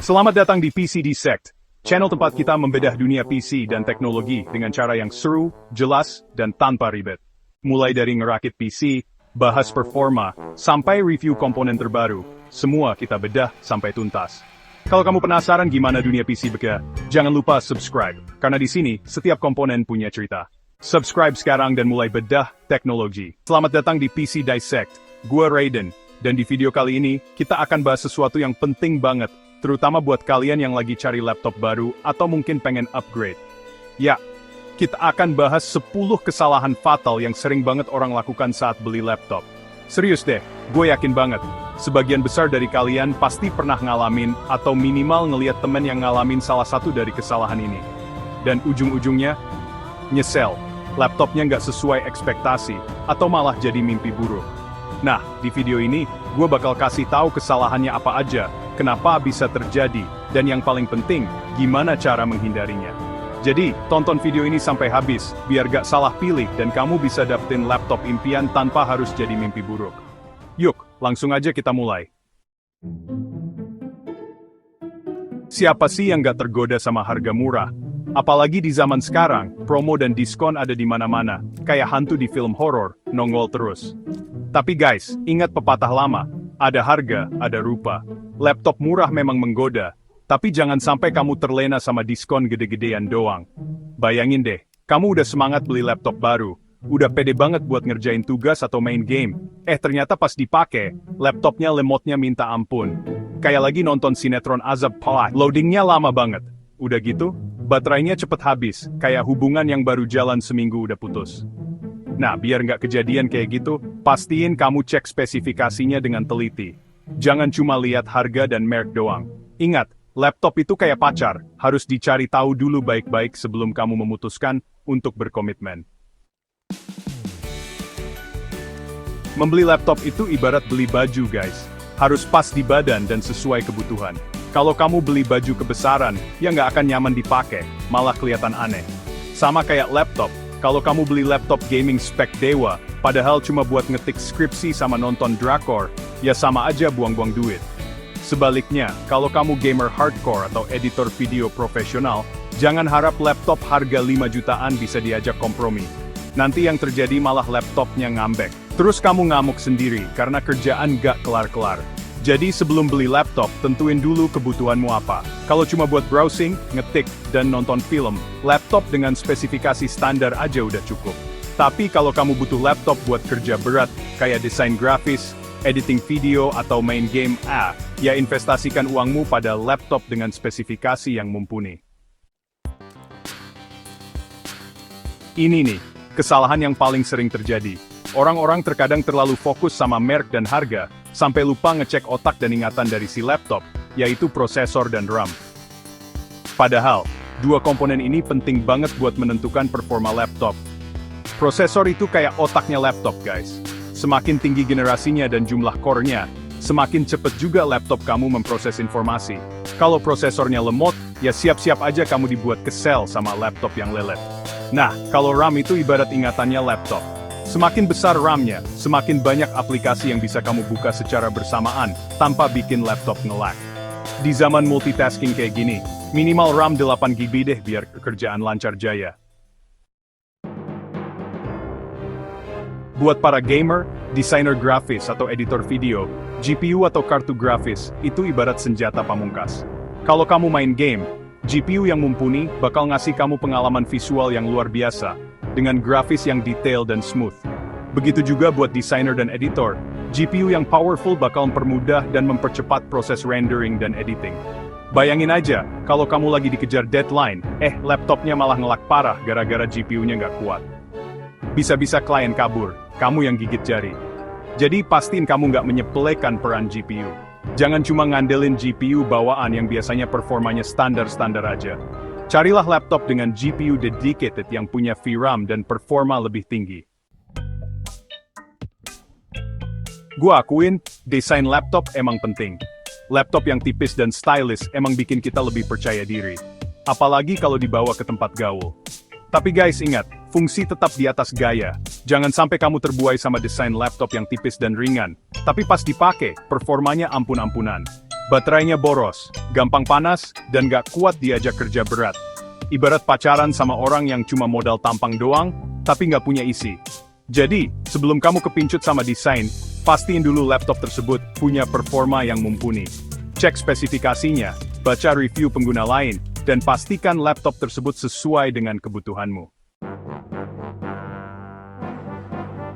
Selamat datang di PC Dissect, channel tempat kita membedah dunia PC dan teknologi dengan cara yang seru, jelas, dan tanpa ribet. Mulai dari ngerakit PC, bahas performa, sampai review komponen terbaru, semua kita bedah sampai tuntas. Kalau kamu penasaran gimana dunia PC bekerja, jangan lupa subscribe, karena di sini setiap komponen punya cerita. Subscribe sekarang dan mulai bedah teknologi. Selamat datang di PC Dissect, gue Raiden, dan di video kali ini, kita akan bahas sesuatu yang penting banget, terutama buat kalian yang lagi cari laptop baru atau mungkin pengen upgrade. Ya, kita akan bahas 10 kesalahan fatal yang sering banget orang lakukan saat beli laptop. Serius deh, gue yakin banget, sebagian besar dari kalian pasti pernah ngalamin atau minimal ngeliat temen yang ngalamin salah satu dari kesalahan ini. Dan ujung-ujungnya, nyesel, laptopnya nggak sesuai ekspektasi, atau malah jadi mimpi buruk. Nah, di video ini, gue bakal kasih tahu kesalahannya apa aja, kenapa bisa terjadi, dan yang paling penting, gimana cara menghindarinya. Jadi, tonton video ini sampai habis, biar gak salah pilih dan kamu bisa dapetin laptop impian tanpa harus jadi mimpi buruk. Yuk, langsung aja kita mulai. Siapa sih yang gak tergoda sama harga murah? Apalagi di zaman sekarang, promo dan diskon ada di mana-mana, kayak hantu di film horor, nongol terus. Tapi guys, ingat pepatah lama, ada harga, ada rupa. Laptop murah memang menggoda, tapi jangan sampai kamu terlena sama diskon gede-gedean doang. Bayangin deh, kamu udah semangat beli laptop baru, udah pede banget buat ngerjain tugas atau main game. Ternyata pas dipakai, laptopnya lemotnya minta ampun. Kayak lagi nonton sinetron azab pala, loadingnya lama banget. Udah gitu, baterainya cepet habis, kayak hubungan yang baru jalan seminggu udah putus. Nah, biar nggak kejadian kayak gitu, pastiin kamu cek spesifikasinya dengan teliti. Jangan cuma lihat harga dan merek doang. Ingat, laptop itu kayak pacar, harus dicari tahu dulu baik-baik sebelum kamu memutuskan untuk berkomitmen. Membeli laptop itu ibarat beli baju guys. Harus pas di badan dan sesuai kebutuhan. Kalau kamu beli baju kebesaran, ya nggak akan nyaman dipakai, malah kelihatan aneh. Sama kayak laptop. Kalau kamu beli laptop gaming spek dewa, padahal cuma buat ngetik skripsi sama nonton drakor, ya sama aja buang-buang duit. Sebaliknya, kalau kamu gamer hardcore atau editor video profesional, jangan harap laptop harga 5 jutaan bisa diajak kompromi. Nanti yang terjadi malah laptopnya ngambek. Terus kamu ngamuk sendiri, karena kerjaan gak kelar-kelar. Jadi sebelum beli laptop, tentuin dulu kebutuhanmu apa. Kalau cuma buat browsing, ngetik, dan nonton film, laptop dengan spesifikasi standar aja udah cukup. Tapi kalau kamu butuh laptop buat kerja berat, kayak desain grafis, editing video, atau main game, ya investasikan uangmu pada laptop dengan spesifikasi yang mumpuni. Ini nih, kesalahan yang paling sering terjadi. Orang-orang terkadang terlalu fokus sama merek dan harga, sampai lupa ngecek otak dan ingatan dari si laptop, yaitu prosesor dan RAM. Padahal, dua komponen ini penting banget buat menentukan performa laptop. Prosesor itu kayak otaknya laptop guys. Semakin tinggi generasinya dan jumlah core-nya, semakin cepat juga laptop kamu memproses informasi. Kalau prosesornya lemot, ya siap-siap aja kamu dibuat kesel sama laptop yang lelet. Nah, kalau RAM itu ibarat ingatannya laptop. Semakin besar RAM-nya, semakin banyak aplikasi yang bisa kamu buka secara bersamaan, tanpa bikin laptop nge-lag. Di zaman multitasking kayak gini, minimal RAM 8GB deh biar kerjaan lancar jaya. Buat para gamer, desainer grafis atau editor video, GPU atau kartu grafis, itu ibarat senjata pamungkas. Kalau kamu main game, GPU yang mumpuni bakal ngasih kamu pengalaman visual yang luar biasa, dengan grafis yang detail dan smooth. Begitu juga buat desainer dan editor, GPU yang powerful bakal mempermudah dan mempercepat proses rendering dan editing. Bayangin aja, kalau kamu lagi dikejar deadline, laptopnya malah ngelak parah gara-gara GPU-nya nggak kuat. Bisa-bisa klien kabur, kamu yang gigit jari. Jadi pastiin kamu nggak menyepelekan peran GPU. Jangan cuma ngandelin GPU bawaan yang biasanya performanya standar-standar aja. Carilah laptop dengan GPU dedicated yang punya VRAM dan performa lebih tinggi. Gua akuin, desain laptop emang penting. Laptop yang tipis dan stylish emang bikin kita lebih percaya diri. Apalagi kalau dibawa ke tempat gaul. Tapi guys ingat, fungsi tetap di atas gaya. Jangan sampai kamu terbuai sama desain laptop yang tipis dan ringan. Tapi pas dipakai, performanya ampun-ampunan. Baterainya boros, gampang panas, dan gak kuat diajak kerja berat. Ibarat pacaran sama orang yang cuma modal tampang doang, tapi nggak punya isi. Jadi, sebelum kamu kepincut sama desain, pastiin dulu laptop tersebut punya performa yang mumpuni. Cek spesifikasinya, baca review pengguna lain, dan pastikan laptop tersebut sesuai dengan kebutuhanmu.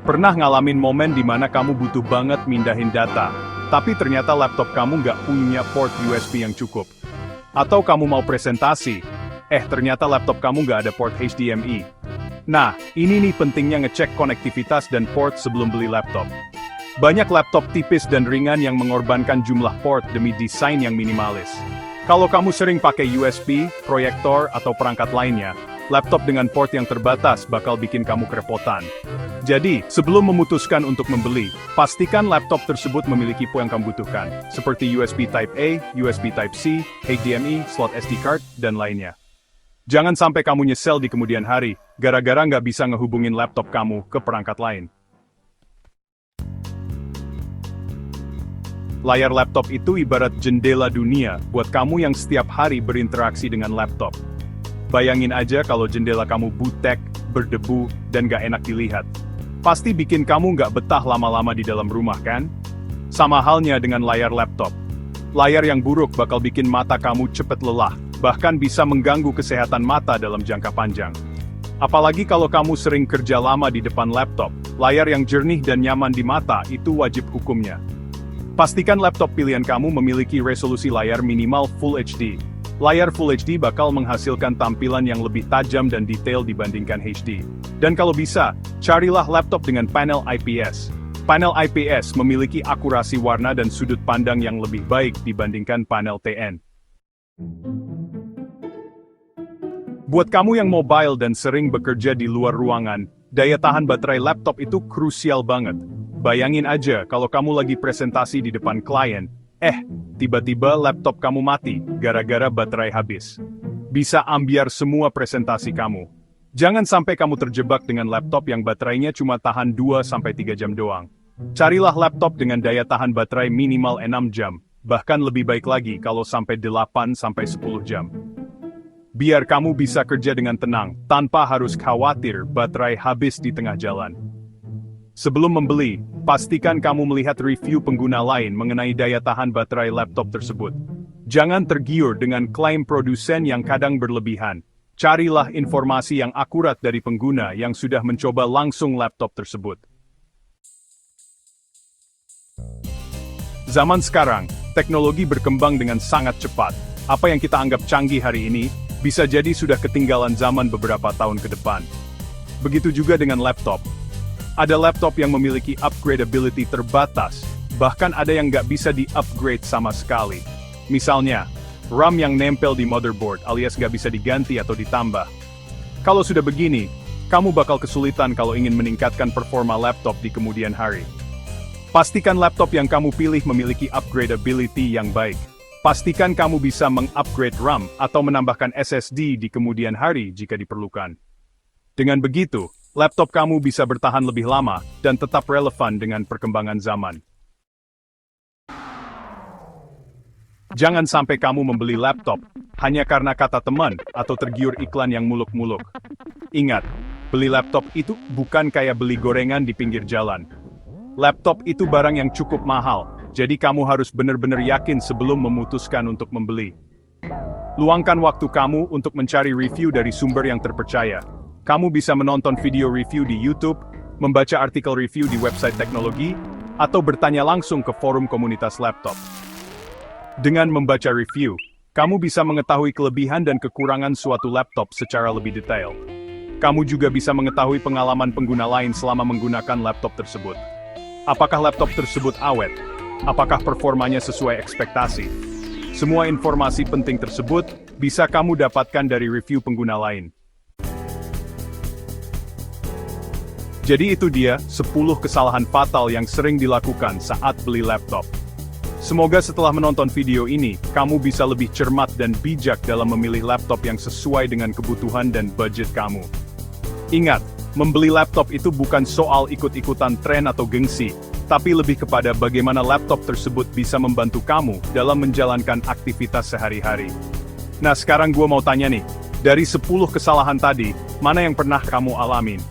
Pernah ngalamin momen di mana kamu butuh banget mindahin data, tapi ternyata laptop kamu nggak punya port USB yang cukup? Atau kamu mau presentasi, ternyata laptop kamu nggak ada port HDMI? Nah, ini nih pentingnya ngecek konektivitas dan port sebelum beli laptop. Banyak laptop tipis dan ringan yang mengorbankan jumlah port demi desain yang minimalis. Kalau kamu sering pakai USB, proyektor, atau perangkat lainnya, laptop dengan port yang terbatas bakal bikin kamu kerepotan. Jadi, sebelum memutuskan untuk membeli, pastikan laptop tersebut memiliki port yang kamu butuhkan, seperti USB Type-A, USB Type-C, HDMI, slot SD card, dan lainnya. Jangan sampai kamu nyesel di kemudian hari, gara-gara nggak bisa ngehubungin laptop kamu ke perangkat lain. Layar laptop itu ibarat jendela dunia buat kamu yang setiap hari berinteraksi dengan laptop. Bayangin aja kalau jendela kamu butek, berdebu, dan nggak enak dilihat. Pasti bikin kamu nggak betah lama-lama di dalam rumah kan? Sama halnya dengan layar laptop. Layar yang buruk bakal bikin mata kamu cepet lelah, bahkan bisa mengganggu kesehatan mata dalam jangka panjang. Apalagi kalau kamu sering kerja lama di depan laptop, layar yang jernih dan nyaman di mata itu wajib hukumnya. Pastikan laptop pilihan kamu memiliki resolusi layar minimal Full HD. Layar Full HD bakal menghasilkan tampilan yang lebih tajam dan detail dibandingkan HD. Dan kalau bisa, carilah laptop dengan panel IPS. Panel IPS memiliki akurasi warna dan sudut pandang yang lebih baik dibandingkan panel TN. Buat kamu yang mobile dan sering bekerja di luar ruangan, daya tahan baterai laptop itu krusial banget. Bayangin aja kalau kamu lagi presentasi di depan klien, tiba-tiba laptop kamu mati gara-gara baterai habis. Bisa ambiar semua presentasi kamu. Jangan sampai kamu terjebak dengan laptop yang baterainya cuma tahan 2-3 jam doang. Carilah laptop dengan daya tahan baterai minimal 6 jam, bahkan lebih baik lagi kalau sampai 8-10 jam. Biar kamu bisa kerja dengan tenang, tanpa harus khawatir baterai habis di tengah jalan. Sebelum membeli, pastikan kamu melihat review pengguna lain mengenai daya tahan baterai laptop tersebut. Jangan tergiur dengan klaim produsen yang kadang berlebihan. Carilah informasi yang akurat dari pengguna yang sudah mencoba langsung laptop tersebut. Zaman sekarang, teknologi berkembang dengan sangat cepat. Apa yang kita anggap canggih hari ini, bisa jadi sudah ketinggalan zaman beberapa tahun ke depan. Begitu juga dengan laptop. Ada laptop yang memiliki upgradability terbatas, bahkan ada yang nggak bisa di-upgrade sama sekali. Misalnya, RAM yang nempel di motherboard alias nggak bisa diganti atau ditambah. Kalau sudah begini, kamu bakal kesulitan kalau ingin meningkatkan performa laptop di kemudian hari. Pastikan laptop yang kamu pilih memiliki upgradability yang baik. Pastikan kamu bisa mengupgrade RAM atau menambahkan SSD di kemudian hari jika diperlukan. Dengan begitu, laptop kamu bisa bertahan lebih lama dan tetap relevan dengan perkembangan zaman. Jangan sampai kamu membeli laptop hanya karena kata teman atau tergiur iklan yang muluk-muluk. Ingat, beli laptop itu bukan kayak beli gorengan di pinggir jalan. Laptop itu barang yang cukup mahal, jadi kamu harus benar-benar yakin sebelum memutuskan untuk membeli. Luangkan waktu kamu untuk mencari review dari sumber yang terpercaya. Kamu bisa menonton video review di YouTube, membaca artikel review di website teknologi, atau bertanya langsung ke forum komunitas laptop. Dengan membaca review, kamu bisa mengetahui kelebihan dan kekurangan suatu laptop secara lebih detail. Kamu juga bisa mengetahui pengalaman pengguna lain selama menggunakan laptop tersebut. Apakah laptop tersebut awet? Apakah performanya sesuai ekspektasi? Semua informasi penting tersebut bisa kamu dapatkan dari review pengguna lain. Jadi itu dia 10 kesalahan fatal yang sering dilakukan saat beli laptop. Semoga setelah menonton video ini, kamu bisa lebih cermat dan bijak dalam memilih laptop yang sesuai dengan kebutuhan dan budget kamu. Ingat, membeli laptop itu bukan soal ikut-ikutan tren atau gengsi, tapi lebih kepada bagaimana laptop tersebut bisa membantu kamu dalam menjalankan aktivitas sehari-hari. Nah sekarang gue mau tanya nih, dari 10 kesalahan tadi, mana yang pernah kamu alamin?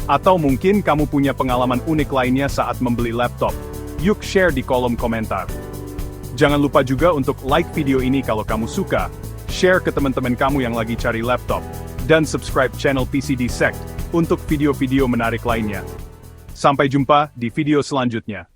Atau mungkin kamu punya pengalaman unik lainnya saat membeli laptop? Yuk share di kolom komentar. Jangan lupa juga untuk like video ini kalau kamu suka, share ke teman-teman kamu yang lagi cari laptop, dan subscribe channel PC Dissect untuk video-video menarik lainnya. Sampai jumpa di video selanjutnya.